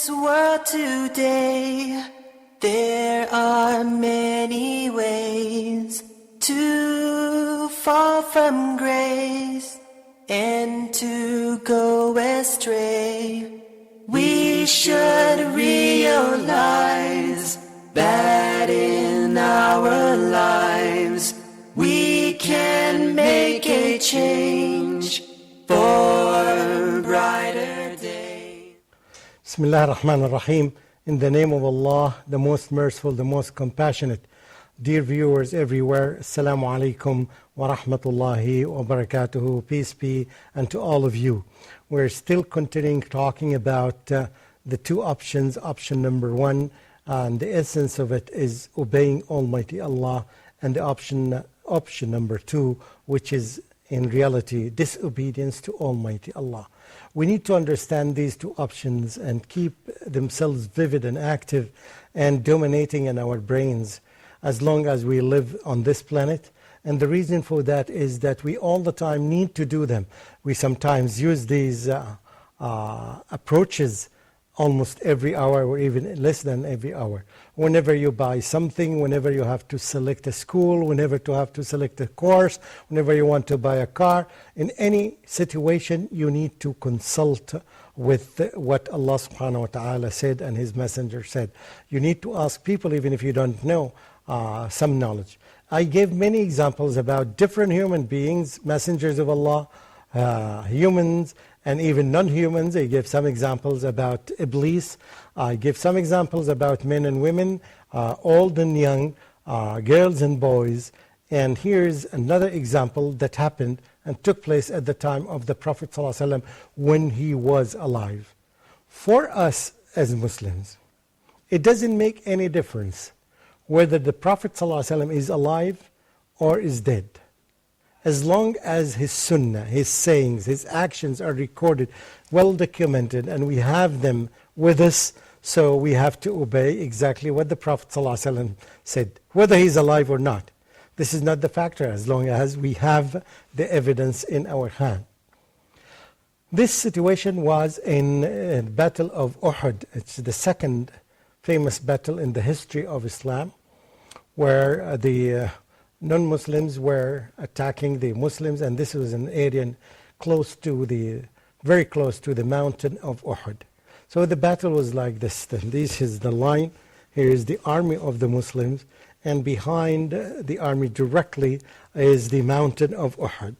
this world today, there are many ways to fall from grace and to go astray. We should realize that in our lives we can make a change for a brighter day. Bismillah ar-Rahman ar-Rahim. In the name of Allah, the most merciful, the most compassionate. Dear viewers everywhere, Assalamu alaikum wa rahmatullahi wa barakatuhu. Peace be unto all of you. We're still continuing talking about the two options. Option number one, and the essence of it is obeying Almighty Allah, and the option number two, which is in reality disobedience to Almighty Allah. We need to understand these two options and keep themselves vivid and active and dominating in our brains as long as we live on this planet. And the reason for that is that we all the time need to do them. We sometimes use these approaches almost every hour or even less than every hour. Whenever you buy something, whenever you have to select a school, whenever you have to select a course, whenever you want to buy a car, in any situation you need to consult with what Allah subhanahu wa ta'ala said and His Messenger said. You need to ask people even if you don't know some knowledge. I gave many examples about different human beings, messengers of Allah, humans, and even non-humans. I gave some examples about Iblis. I gave some examples about men and women, old and young, girls and boys. And here's another example that happened and took place at the time of the Prophet ﷺ when he was alive. For us as Muslims, it doesn't make any difference whether the Prophet ﷺ is alive or is dead. As long as his sunnah, his sayings, his actions are recorded, well documented, and we have them with us, so we have to obey exactly what the Prophet ﷺ said, whether he's alive or not. This is not the factor as long as we have the evidence in our hand. This situation was in the Battle of Uhud. It's the second famous battle in the history of Islam, where the non-Muslims were attacking the Muslims, and this was an area very close to the mountain of Uhud. So the battle was like this. This is the line. Here is the army of the Muslims, and behind the army directly is the mountain of Uhud.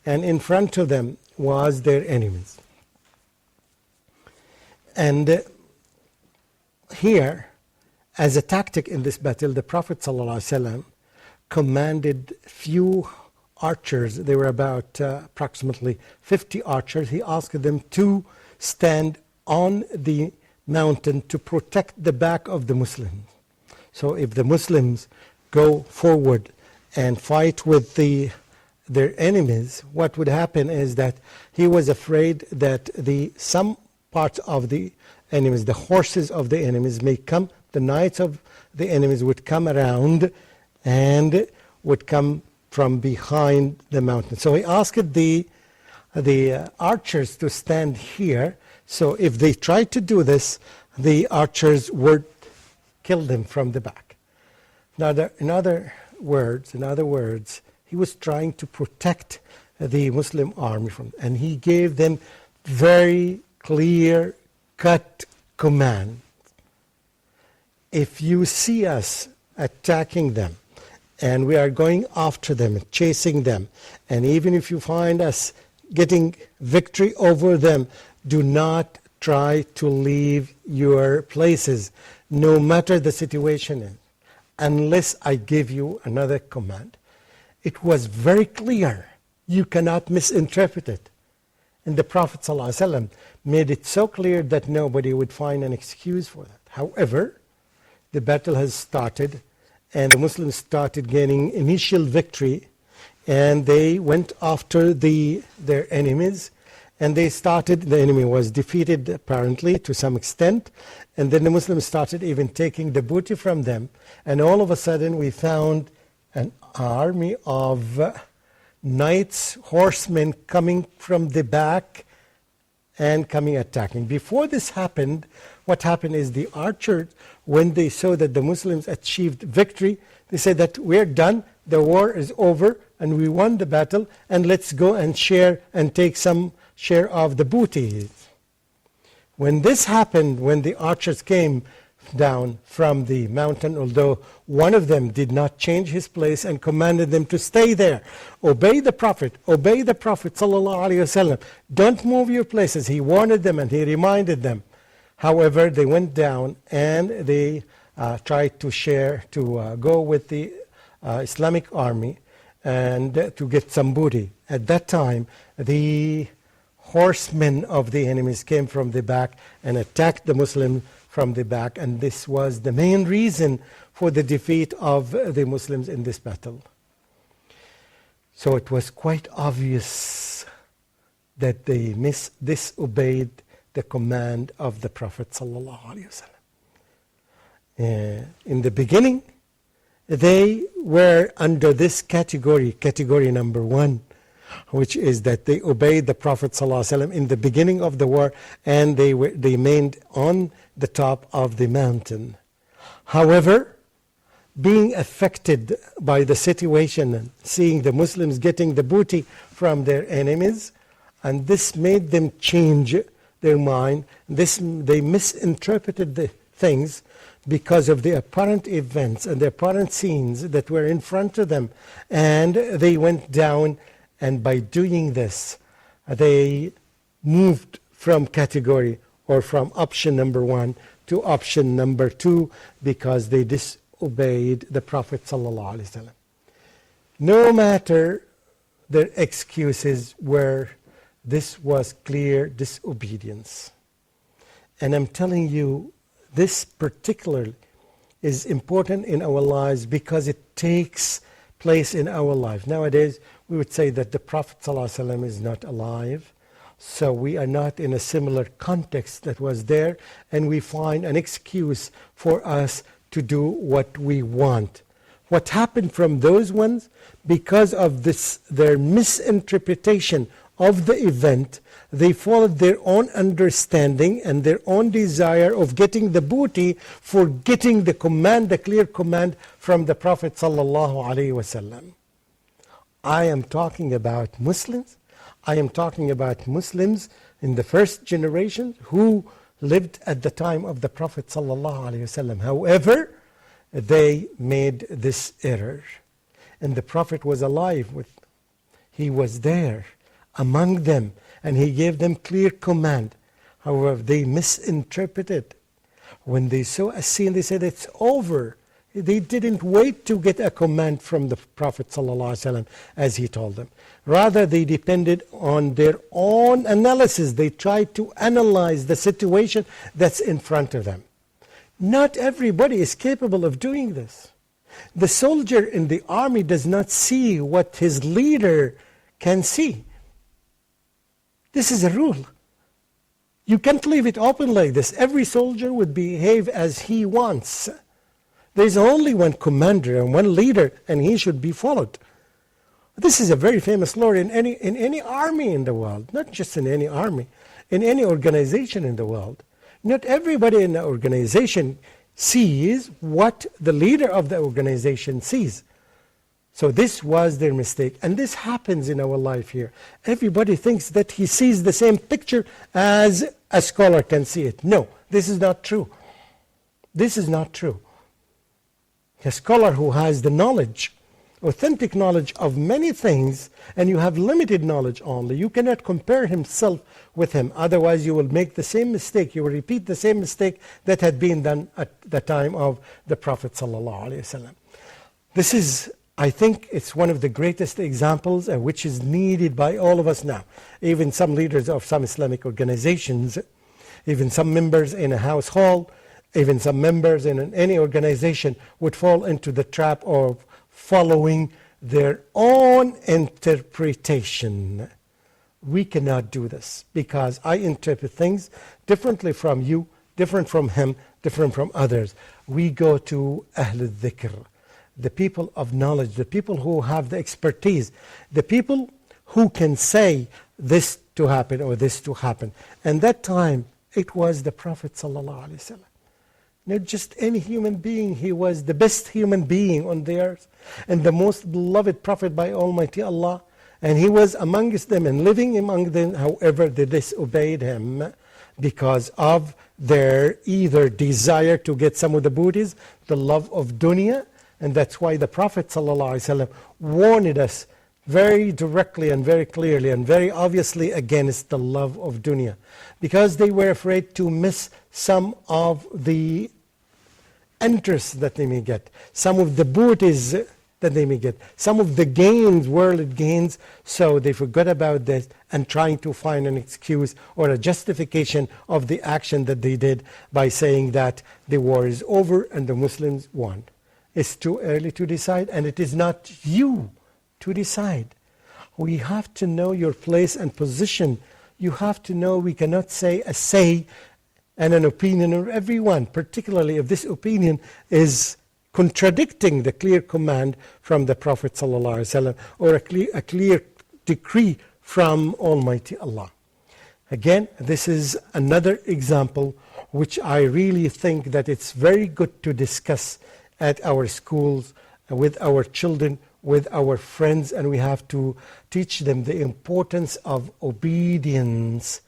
And in front of them was their enemies. And here, as a tactic in this battle, the Prophet ﷺ commanded few archers. There were about approximately 50 archers. He asked them to stand on the mountain to protect the back of the Muslims. So if the Muslims go forward and fight with their enemies, what would happen is that he was afraid that some parts of the enemies, the horses of the enemies may come, the knights of the enemies would come around and would come from behind the mountain. So he asked the archers to stand here. So if they tried to do this, the archers would kill them from the back. Now, in other words, he was trying to protect the Muslim army and he gave them very clear cut command. If you see us attacking them, and we are going after them, chasing them, and even if you find us getting victory over them, do not try to leave your places, no matter the situation is, unless I give you another command. It was very clear. You cannot misinterpret it. And the Prophet ﷺ made it so clear that nobody would find an excuse for that. However, the battle has started, and the Muslims started gaining initial victory, and they went after their enemies, and the enemy was defeated apparently to some extent, and then the Muslims started even taking the booty from them, and all of a sudden we found an army of knights, horsemen coming from the back, and coming attacking. Before this happened, what happened is the archers, when they saw that the Muslims achieved victory, they said that we're done, the war is over, and we won the battle, and let's go and share and take some share of the booty. When this happened, when the archers came down from the mountain, although one of them did not change his place and commanded them to stay there. Obey the Prophet, sallallahu alaihi wasallam. Don't move your places. He warned them and he reminded them. However, they went down and they tried to go with the Islamic army and to get some booty. At that time, the horsemen of the enemies came from the back and attacked the Muslims from the back, and this was the main reason for the defeat of the Muslims in this battle. So it was quite obvious that they disobeyed the command of the Prophet ﷺ. In the beginning, they were under this category number 1, which is that they obeyed the Prophet ﷺ in the beginning of the war, and they remained on the top of the mountain. However, being affected by the situation and seeing the Muslims getting the booty from their enemies, and this made them change their mind. They misinterpreted the things because of the apparent events and the apparent scenes that were in front of them, and they went down. And by doing this, they moved from category or from option number 1 to option number 2 because they disobeyed the Prophet ﷺ. No matter their excuses were, this was clear disobedience. And I'm telling you, this particularly is important in our lives because it takes place in our life. Nowadays, we would say that the Prophet ﷺ is not alive, so we are not in a similar context that was there, and we find an excuse for us to do what we want. What happened from those ones, because of this, their misinterpretation of the event, they followed their own understanding and their own desire of getting the booty, forgetting the command, the clear command from the Prophet ﷺ. I am talking about Muslims. I am talking about Muslims in the first generation who lived at the time of the Prophet ﷺ. However, they made this error. And the Prophet was alive. He was there among them, and he gave them clear command. However, they misinterpreted. When they saw a scene, they said, it's over. They didn't wait to get a command from the Prophet ﷺ as he told them. Rather, they depended on their own analysis. They tried to analyze the situation that's in front of them. Not everybody is capable of doing this. The soldier in the army does not see what his leader can see. This is a rule. You can't leave it open like this. Every soldier would behave as he wants. There's only one commander and one leader, and he should be followed. This is a very famous law in any army in the world, not just in any army, in any organization in the world. Not everybody in the organization sees what the leader of the organization sees. So this was their mistake. And this happens in our life here. Everybody thinks that he sees the same picture as a scholar can see it. No, this is not true. This is not true. A scholar who has the knowledge, authentic knowledge of many things, and you have limited knowledge only, you cannot compare himself with him. Otherwise, you will make the same mistake. You will repeat the same mistake that had been done at the time of the Prophet ﷺ. This is, I think, it's one of the greatest examples which is needed by all of us now. Even some leaders of some Islamic organizations, even some members in a household, even some members in any organization would fall into the trap of following their own interpretation. We cannot do this because I interpret things differently from you, different from him, different from others. We go to Ahl al-Dhikr, the people of knowledge, the people who have the expertise, the people who can say this to happen or this to happen. And that time, it was the Prophet ﷺ. Not just any human being. He was the best human being on the earth and the most beloved Prophet by Almighty Allah. And he was amongst them and living among them. However, they disobeyed him because of their either desire to get some of the booties, the love of dunya. And that's why the Prophet ﷺ warned us very directly and very clearly and very obviously against the love of dunya. Because they were afraid to miss some of the interest that they may get, some of the booties that they may get, some of the gains, worldly gains. So they forgot about this and trying to find an excuse or a justification of the action that they did by saying that the war is over and the Muslims won. It's too early to decide, and it is not you to decide. We have to know your place and position. You have to know we cannot say a say and an opinion of everyone, particularly if this opinion is contradicting the clear command from the Prophet ﷺ or a clear decree from Almighty Allah. Again, this is another example which I really think that it's very good to discuss at our schools, with our children, with our friends, and we have to teach them the importance of obedience.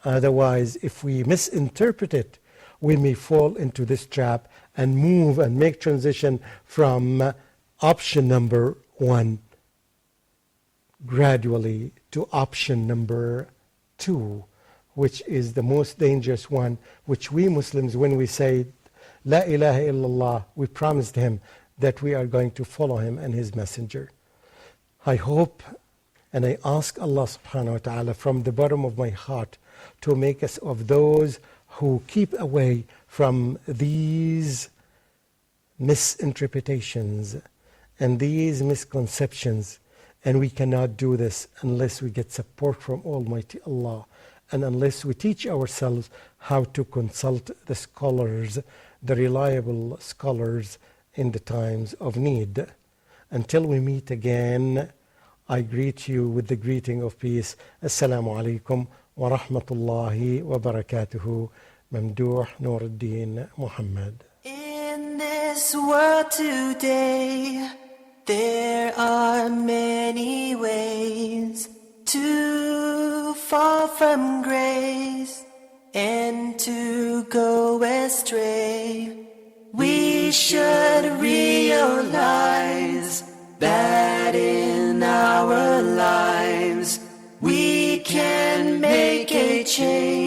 Otherwise, if we misinterpret it, we may fall into this trap and move and make transition from option number 1 gradually to option number 2, which is the most dangerous one, which we Muslims, when we say La ilaha illallah, we promised him that we are going to follow him and his messenger. I hope and I ask Allah subhanahu wa ta'ala from the bottom of my heart to make us of those who keep away from these misinterpretations and these misconceptions. And we cannot do this unless we get support from Almighty Allah and unless we teach ourselves how to consult the scholars, the reliable scholars in the times of need. Until we meet again, I greet you with the greeting of peace. Assalamu alaikum wa rahmatullahi wa barakatuhu. Mamdouh Muhammad. In this world today, there are many ways to fall from grace and to go astray. We should realize that in our lives we can make a change.